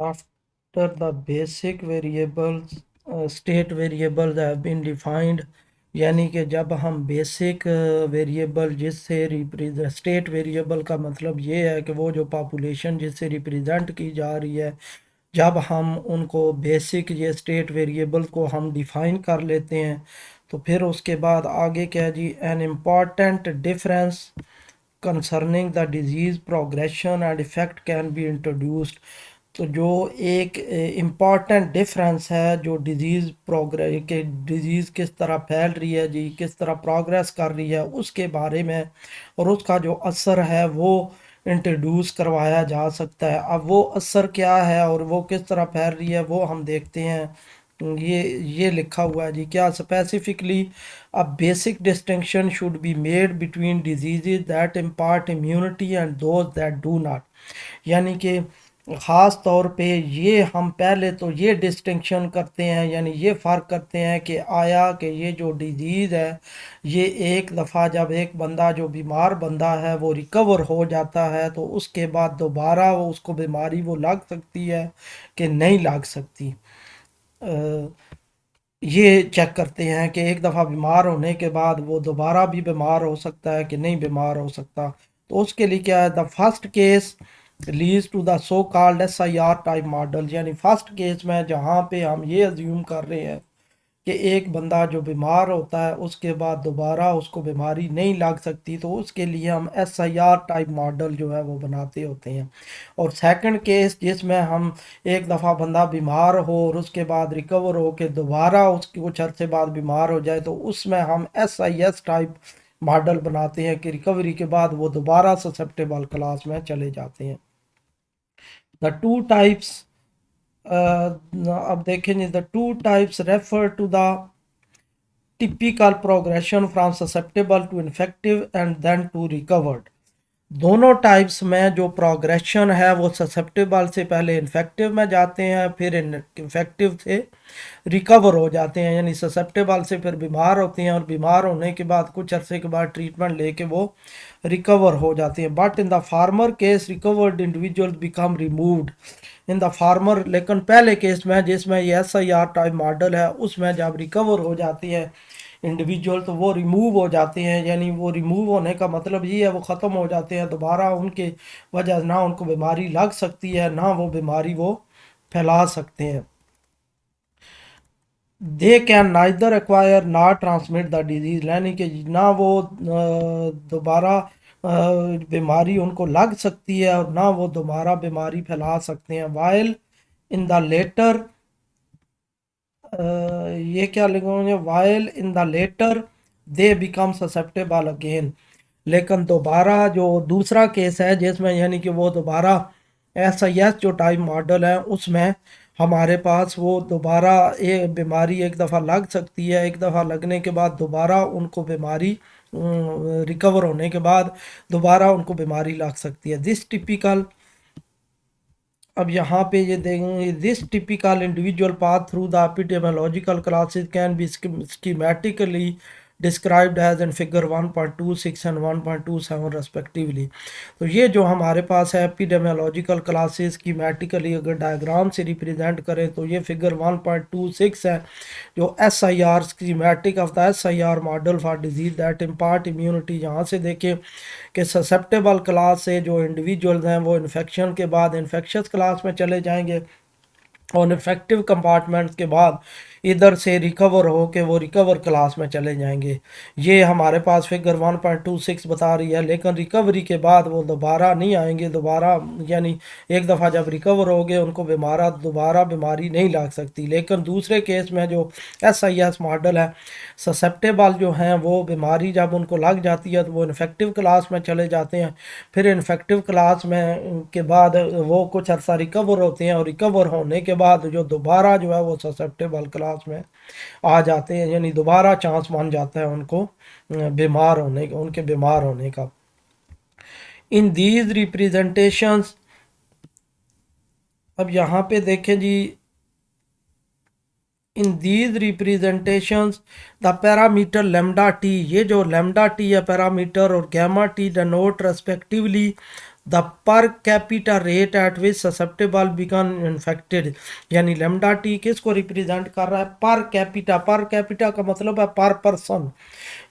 After the basic variables, state variables have been defined, यानी कि जब हम बेसिक वेरिएबल जिससे रिप्रेजेंट स्टेट वेरिएबल का मतलब ये है कि वो जो पॉपुलेशन जिससे रिप्रेजेंट की जा रही है, जब हम उनको बेसिक ये स्टेट वेरिएबल को हम डिफाइन कर लेते हैं तो फिर उसके बाद आगे क्या है जी, an important difference concerning the disease progression and effect can be introduced. तो जो एक इम्पॉर्टेंट डिफरेंस है जो डिजीज़ किस तरह फैल रही है जी, किस तरह प्रोग्रेस कर रही है उसके बारे में, और उसका जो असर है वो इंट्रोड्यूस करवाया जा सकता है। अब वो असर क्या है और वो किस तरह फैल रही है वो हम देखते हैं। ये लिखा हुआ है जी, क्या specifically a basic distinction should be made between diseases that impart immunity and those that do not. यानी कि ख़ास तौर पे ये हम पहले तो ये डिस्टिंक्शन करते हैं, यानी ये फ़र्क करते हैं कि आया कि ये जो डिजीज़ है ये एक दफ़ा जब एक बंदा जो बीमार बंदा है वो रिकवर हो जाता है तो उसके बाद दोबारा वो उसको बीमारी वो लग सकती है कि नहीं लग सकती। अ, ये चेक करते हैं कि एक दफ़ा बीमार होने के बाद वो दोबारा भी बीमार हो सकता है कि नहीं बीमार हो सकता। तो उसके लिए क्या है, the first case leads to the so called SIR type model, यानी फर्स्ट केस में जहाँ पे हम ये अज्यूम कर रहे हैं कि एक बंदा जो बीमार होता है उसके बाद दोबारा उसको बीमारी नहीं लग सकती, तो उसके लिए हम SIR टाइप मॉडल जो है वो बनाते होते हैं। और सेकंड केस जिसमें हम एक दफ़ा बंदा बीमार हो और उसके बाद रिकवर हो के दोबारा उसके कुछ अर्से बाद बीमार हो जाए तो उसमें हम SIS टाइप मॉडल बनाते हैं कि रिकवरी के बाद वो दोबारा ससेप्टेबल क्लास में चले जाते हैं। द टू टाइप्स, अब देखेंगे, the two types refer to the typical progression from susceptible to infective and then to recovered. दोनों टाइप्स में जो प्रोग्रेशन है वो ससेप्टेबल से पहले इन्फेक्टिव में जाते हैं, फिर इन्फेक्टिव से रिकवर हो जाते हैं, यानी ससेप्टेबल से फिर बीमार होते हैं और बीमार होने के बाद कुछ अरसे के बाद ट्रीटमेंट लेके वो रिकवर हो जाते हैं। But in the farmer case recovered individual become removed in the farmer, लेकिन पहले केस में जिसमें ये SIR टाइप मॉडल है उसमें जब रिकवर हो जाती है इंडिविजुअल तो वो रिमूव हो जाते हैं, यानी वो रिमूव होने का मतलब ये है वो ख़त्म हो जाते हैं, दोबारा उनके वजह ना उनको बीमारी लग सकती है ना वो बीमारी वो फैला सकते हैं। दे कैन नाइदर एक्वायर ना ट्रांसमिट द डिजीज, यानी कि ना वो दोबारा बीमारी उनको लग सकती है और ना वो दोबारा बीमारी फैला सकते हैं। वाइल इन द लेटर, ये क्या लिखा मुझे, while in the latter they become susceptible again, लेकिन दोबारा जो दूसरा केस है जिसमें यानी कि वो दोबारा SIS जो टाइप मॉडल है उसमें हमारे पास वो दोबारा एक बीमारी एक दफ़ा लग सकती है, एक दफ़ा लगने के बाद दोबारा उनको बीमारी रिकवर होने के बाद दोबारा उनको बीमारी लग सकती है। दिस टिपिकल, अब यहाँ पे ये देखेंगे, this typical individual path through the epidemiological classes can be schematically described as in figure 1.26 and 1.27 respectively. तो ये जो हमारे पास है एपिडेमियोलॉजिकल क्लासेस स्कीमेटिकली अगर डायग्राम से रिप्रेजेंट करें तो ये फिगर 1.26 है जो SIR schematic of the SIR model for disease that impart immunity. यहाँ से देखें कि ससेप्टेबल क्लास से जो इंडिविजुअल्स हैं वो इन्फेक्शन के बाद इन्फेक्शस क्लास में चले जाएंगे और इफेक्टिव कंपार्टमेंट्स के बाद इधर से रिकवर हो के वो रिकवर क्लास में चले जाएंगे। ये हमारे पास फिगर 1.26 बता रही है, लेकिन रिकवरी के बाद वो दोबारा नहीं आएंगे, दोबारा यानी एक दफ़ा जब रिकवर हो गए उनको दोबारा बीमारी नहीं लग सकती। लेकिन दूसरे केस में जो SIS मॉडल है, ससेप्टेबल जो हैं वो बीमारी जब उनको लग जाती है तो वो इन्फेक्टिव क्लास में चले जाते हैं, फिर इन्फेक्टिव क्लास में के बाद वो कुछ अर्सा रिकवर होते हैं और रिकवर होने के बाद जो दोबारा जो है वो ससेप्टेबल क्लास में आ जाते हैं, यानी दोबारा चांस बन जाता है उनको बीमार होने का, उनके बीमार होने का। इन दीज रिप्रेजेंटेशंस, अब यहाँ पे देखें जी, in these representations the parameter lambda T, ये जो लेमडा टी है पैरामीटर और gamma T denote respectively the per capita rate at which susceptible become infected, यानी लेमडा टी किसको रिप्रेजेंट कर रहा है? Per capita. पर कैपिटा का मतलब है पर पर्सन,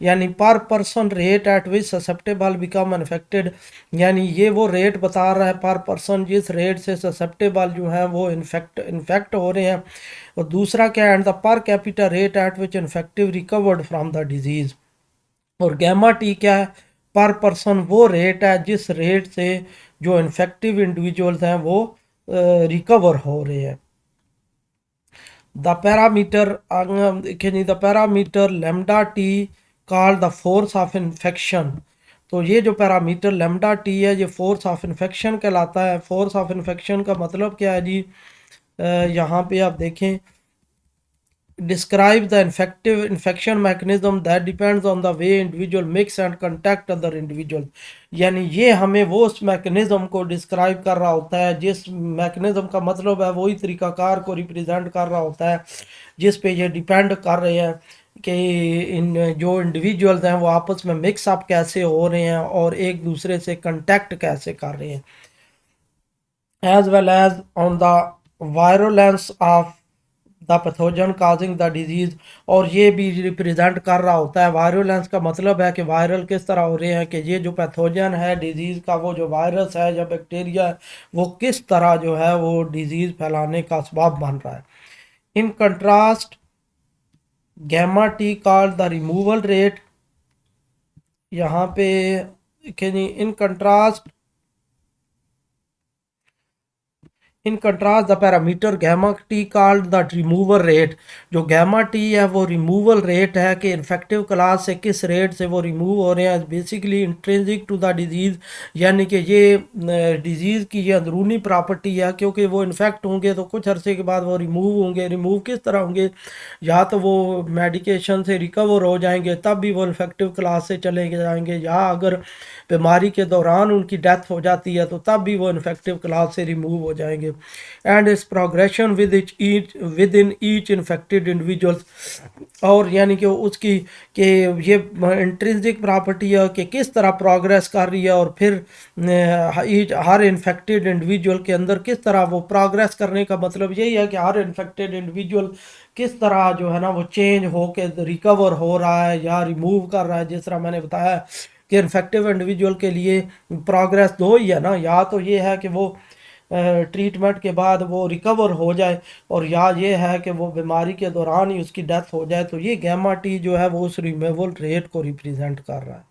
यानी पर person rate at which susceptible become infected, यानी ये वो रेट बता रहा है पर पर्सन जिस रेट से ससेप्टेबल जो है वो इन्फेक्ट हो रहे हैं। और दूसरा क्या है? The per capita rate at which infective recovered from the disease. और गैमा टी क्या है? पर पर्सन वो रेट है जिस रेट से जो इन्फेक्टिव इंडिविजुअल्स हैं वो रिकवर हो रहे हैं। The parameter the parameter lambda T called the force of infection. तो ये जो पैरामीटर लेमडा टी है ये फोर्स ऑफ इन्फेक्शन कहलाता है। फोर्स ऑफ इन्फेक्शन का मतलब क्या है जी? यहाँ पे आप देखें, describe the infective infection mechanism that depends on the way individual mix and contact other individual, यानी ये हमें वो उस मैकेनिज्म को डिस्क्राइब कर रहा होता है जिस मैकेनिज्म का मतलब है वही तरीकाकार को रिप्रेजेंट कर रहा होता है जिस पे ये डिपेंड कर रहे हैं कि इन जो इंडिविजुअल्स हैं वो आपस में मिक्स अप कैसे हो रहे हैं और एक दूसरे से कंटेक्ट कैसे कर रहे हैं, as well as on the virulence of the pathogen causing the disease. और ये भी रिप्रेजेंट कर रहा होता है, वायरुलेंस का मतलब है कि वायरल किस तरह हो रहे हैं, कि ये जो पैथोजन है डिजीज़ का, वो जो वायरस है या बैक्टीरिया है वो किस तरह जो है वो डिजीज़ फैलाने का असबाब बन रहा है। In contrast gamma T called the removal rate, यहाँ पे in contrast the parameter gamma T called the removal rate. जो गैमा टी है वो रिमूवल रेट है कि इन्फेक्टिव क्लास से किस रेट से वो रिमूव हो रहे हैं, basically intrinsic to the disease, यानी कि ये डिजीज़ की ये अंदरूनी प्रॉपर्टी है, क्योंकि वो इन्फेक्ट होंगे तो कुछ अरसे के बाद वो रिमूव होंगे। रिमूव किस तरह होंगे? या तो वो मेडिकेशन से रिकवर हो जाएंगे तब भी वो इन्फेक्टिव क्लास से चले जाएंगे, या अगर बीमारी के दौरान उनकी डेथ हो जाती है तो तब भी वो इन्फेक्टिव क्लास से रिमूव हो जाएंगे। And it's progression with in each infected individuals, और यानी कि उसकी कि ये इंट्रिंसिक प्रॉपर्टी है कि किस तरह प्रोग्रेस कर रही है, और फिर हर इन्फेक्टेड इंडिविजुअल के अंदर किस तरह वो प्रोग्रेस करने का मतलब यही है कि हर इन्फेक्टेड इंडिविजुअल किस तरह जो है ना वो चेंज हो के रिकवर हो रहा है या रिमूव कर रहा है। जिस तरह मैंने बताया कि इन्फेक्टिव इंडिविजुअल के लिए प्रोग्रेस दो ही है ना, या तो ये है कि वो ट्रीटमेंट के बाद वो रिकवर हो जाए, और या ये है कि वो बीमारी के दौरान ही उसकी डेथ हो जाए। तो ये गैमा टी जो है वो उस रिमूवल रेट को रिप्रेजेंट कर रहा है।